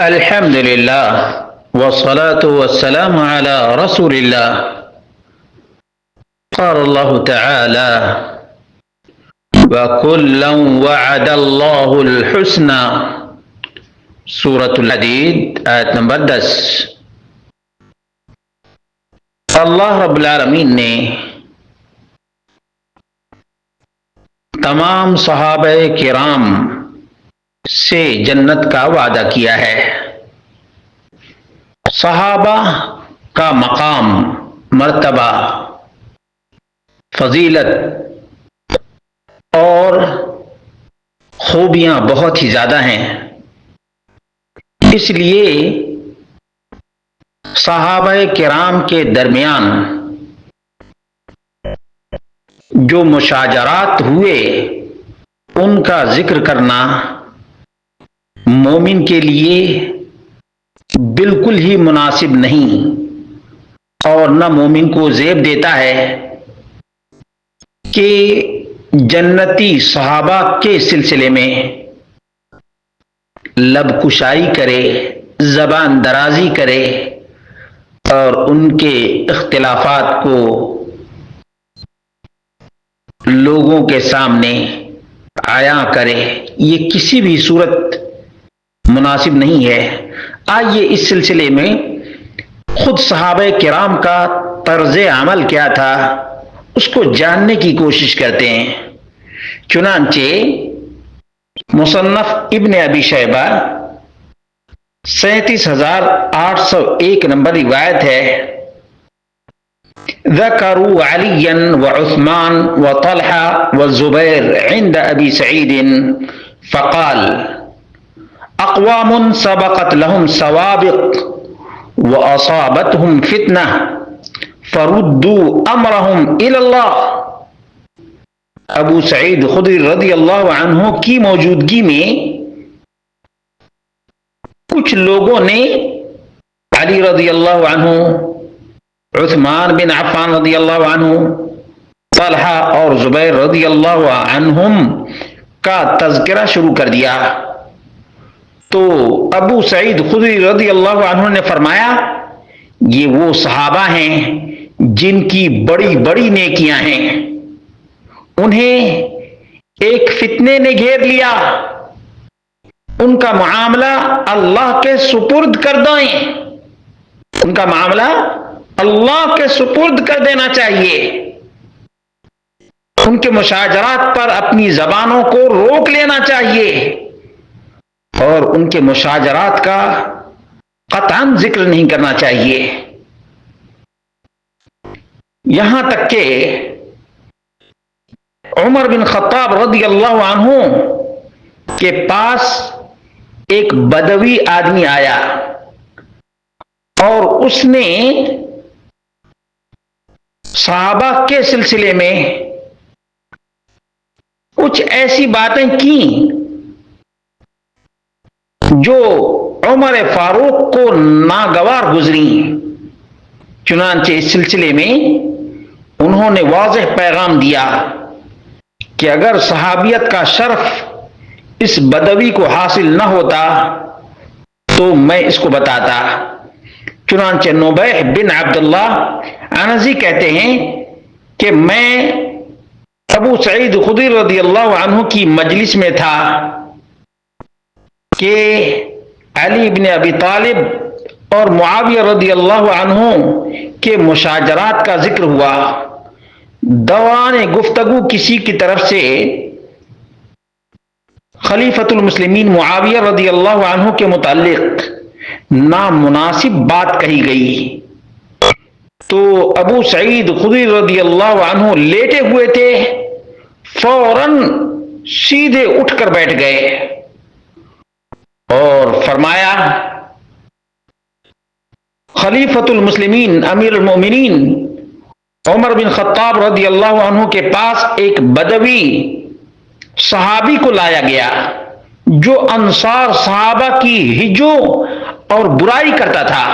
الحمد لله والصلاة والسلام على رسول الله. قال الله تعالى: وَكُلًّا وَعَدَ اللَّهُ الْحُسْنَى. سورة الحدید آیت نمبر 10. اللہ رب العالمین نے تمام صحابہ کرام سے جنت کا وعدہ کیا ہے. صحابہ کا مقام، مرتبہ، فضیلت اور خوبیاں بہت ہی زیادہ ہیں. اس لیے صحابہ کرام کے درمیان جو مشاجرات ہوئے ان کا ذکر کرنا مومن کے لیے بالکل ہی مناسب نہیں اور نہ مومن کو زیب دیتا ہے کہ جنتی صحابہ کے سلسلے میں لب کشائی کرے، زبان درازی کرے اور ان کے اختلافات کو لوگوں کے سامنے عیاں کرے. یہ کسی بھی صورت مناسب نہیں ہے. آئیے اس سلسلے میں خود صحابہ کرام کا طرز عمل کیا تھا اس کو جاننے کی کوشش کرتے ہیں. چنانچہ مصنف ابن ابی شیبہ 37,801 نمبر روایت ہے: ذکروا علیا وعثمان وطلحہ والزبیر عند ابی سعید فقال: اقوام سبقت لهم سوابق واصابتهم فتنہ فردوا امرهم الى اللہ. ابو سعید خدری رضی اللہ عنہ کی موجودگی میں کچھ لوگوں نے علی رضی اللہ عنہ، عثمان بن عفان رضی اللہ عنہ، طلحہ اور زبیر رضی اللہ عنہم کا تذکرہ شروع کر دیا. تو ابو سعید خدری رضی اللہ عنہ نے فرمایا یہ وہ صحابہ ہیں جن کی بڑی بڑی نیکیاں ہیں، انہیں ایک فتنے نے گھیر لیا، ان کا معاملہ اللہ کے سپرد کر دیں، ان کا معاملہ اللہ کے سپرد کر دینا چاہیے. ان کے مشاجرات پر اپنی زبانوں کو روک لینا چاہیے اور ان کے مشاجرات کا قطعاً ذکر نہیں کرنا چاہیے. یہاں تک کہ عمر بن خطاب رضی اللہ عنہ کے پاس ایک بدوی آدمی آیا اور اس نے صحابہ کے سلسلے میں کچھ ایسی باتیں کی جو عمر فاروق کو ناگوار گزری. چنانچہ اس سلسلے میں انہوں نے واضح پیغام دیا کہ اگر صحابیت کا شرف اس بدوی کو حاصل نہ ہوتا تو میں اس کو بتاتا. چنانچہ نبیہ بن عبداللہ عنزی کہتے ہیں کہ میں ابو سعید خدری رضی اللہ عنہ کی مجلس میں تھا کہ علی بن ابی طالب اور معاویہ رضی اللہ عنہ کے مشاجرات کا ذکر ہوا. دوران گفتگو کسی کی طرف سے خلیفۃ المسلمین معاویہ رضی اللہ عنہ کے متعلق نامناسب بات کہی گئی تو ابو سعید خدری رضی اللہ عنہ لیٹے ہوئے تھے، فوراً سیدھے اٹھ کر بیٹھ گئے اور فرمایا: خلیفۃ المسلمین امیر المومنین عمر بن خطاب رضی اللہ عنہ کے پاس ایک بدوی صحابی کو لایا گیا جو انصار صحابہ کی ہجو اور برائی کرتا تھا.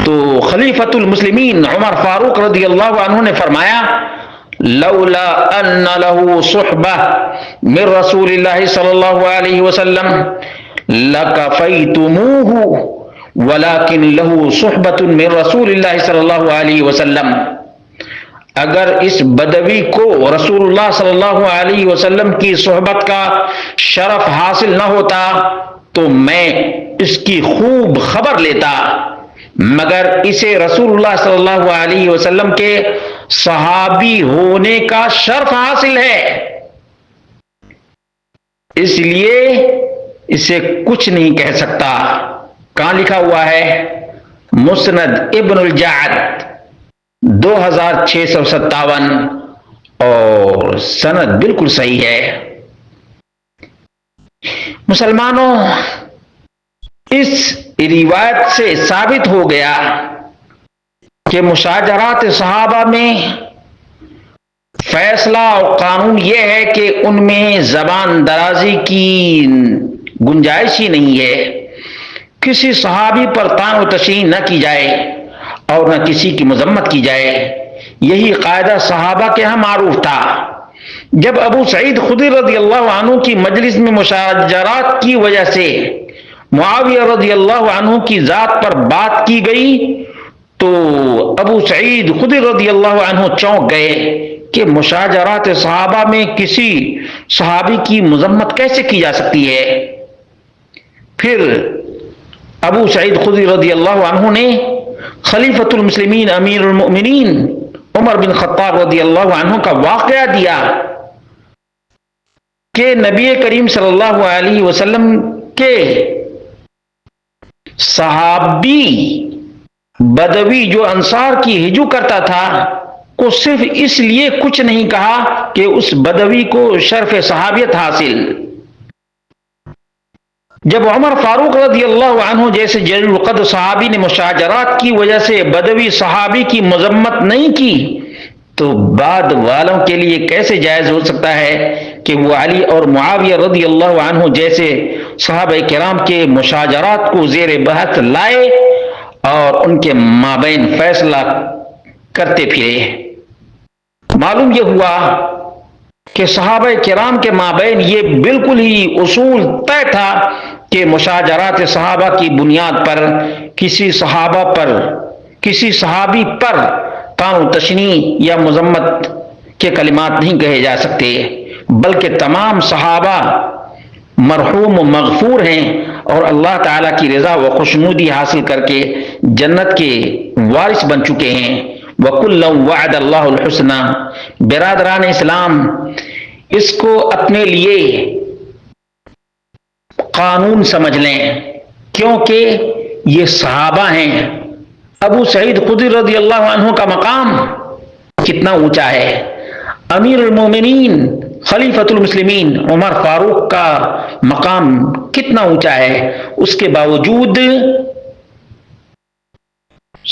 تو خلیفۃ المسلمین عمر فاروق رضی اللہ عنہ نے فرمایا: لولا ان له صحبہ من رسول اللہ صلی اللہ علیہ وسلم لَكَفَيْتُمُوهُ وَلَكِنْ لَهُ صُحْبَةٌ مِّن رَّسُولِ اللَّهِ صلی اللہ علیہ وسلم، اگر اس بدوی کو رسول اللہ صلی اللہ علیہ وسلم کی صحبت کا شرف حاصل نہ ہوتا تو میں اس کی خوب خبر لیتا، مگر اسے رسول اللہ صلی اللہ علیہ وسلم کے صحابی ہونے کا شرف حاصل ہے، اس لیے اسے کچھ نہیں کہہ سکتا۔ کہاں لکھا ہوا ہے؟ مسند ابن الجعد 2657، اور سند بالکل صحیح ہے۔ مسلمانوں، اس روایت سے ثابت ہو گیا کہ مشاجرات صحابہ میں فیصلہ اور قانون یہ ہے کہ ان میں زبان درازی کی گنجائش ہی نہیں ہے، کسی صحابی پر طعن و تشنیع نہ کی جائے اور نہ کسی کی مذمت کی جائے، یہی قاعدہ صحابہ کے ہاں معروف تھا۔ جب ابو سعید خدری رضی اللہ عنہ کی مجلس میں مشاجرات کی وجہ سے معاویہ رضی اللہ عنہ کی ذات پر بات کی گئی تو ابو سعید خدری رضی اللہ عنہ چونک گئے کہ مشاجرات صحابہ میں کسی صحابی کی مذمت کیسے کی جا سکتی ہے۔ پھر ابو سعید خدری رضی اللہ عنہ نے خلیفۃ المسلمین امیر المؤمنین عمر بن خطاب رضی اللہ عنہ کا واقعہ دیا کہ نبی کریم صلی اللہ علیہ وسلم کے صحابی بدوی جو انصار کی ہجو کرتا تھا کو صرف اس لیے کچھ نہیں کہا کہ اس بدوی کو شرف صحابیت حاصل۔ جب عمر فاروق رضی اللہ عنہ جیسے جلیل القدر صحابی نے مشاجرات کی وجہ سے بدوی صحابی کی مذمت نہیں کی تو بعد والوں کے لیے کیسے جائز ہو سکتا ہے کہ وہ علی اور معاویہ رضی اللہ عنہ جیسے صحابہ کرام کے مشاجرات کو زیر بحث لائے اور ان کے مابین فیصلہ کرتے پھرے۔ معلوم یہ ہوا کہ صحابہ کرام کے مابین یہ بالکل ہی اصول طے تھا کہ مشاجرات صحابہ کی بنیاد پر کسی صحابی پر طعن و تشنیع یا مذمت کے کلمات نہیں کہے جا سکتے، بلکہ تمام صحابہ مرحوم و مغفور ہیں اور اللہ تعالیٰ کی رضا و خوشنودی حاصل کر کے جنت کے وارث بن چکے ہیں۔ وَكُلًّا وَعَدَ اللَّهُ الْحُسْنَى۔ برادران اسلام، اس کو اپنے لیے قانون سمجھ لیں، کیونکہ یہ صحابہ ہیں۔ ابو سعید خدری رضی اللہ عنہ کا مقام کتنا اونچا ہے، امیر المومنین خلیفۃ المسلمین عمر فاروق کا مقام کتنا اونچا ہے، اس کے باوجود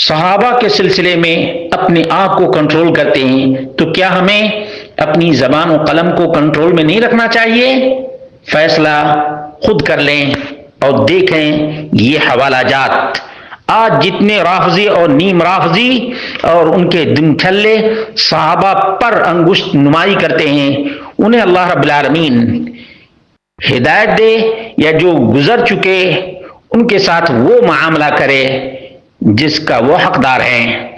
صحابہ کے سلسلے میں اپنی آنکھ کو کنٹرول کرتے ہیں، تو کیا ہمیں اپنی زبان و قلم کو کنٹرول میں نہیں رکھنا چاہیے؟ فیصلہ خود کر لیں اور دیکھیں یہ حوالہ جات۔ آج جتنے رافضی اور نیم رافضی اور ان کے دم چھلے صحابہ پر انگشت نمائی کرتے ہیں، انہیں اللہ رب العالمین ہدایت دے، یا جو گزر چکے ان کے ساتھ وہ معاملہ کرے جس کا وہ حقدار ہیں۔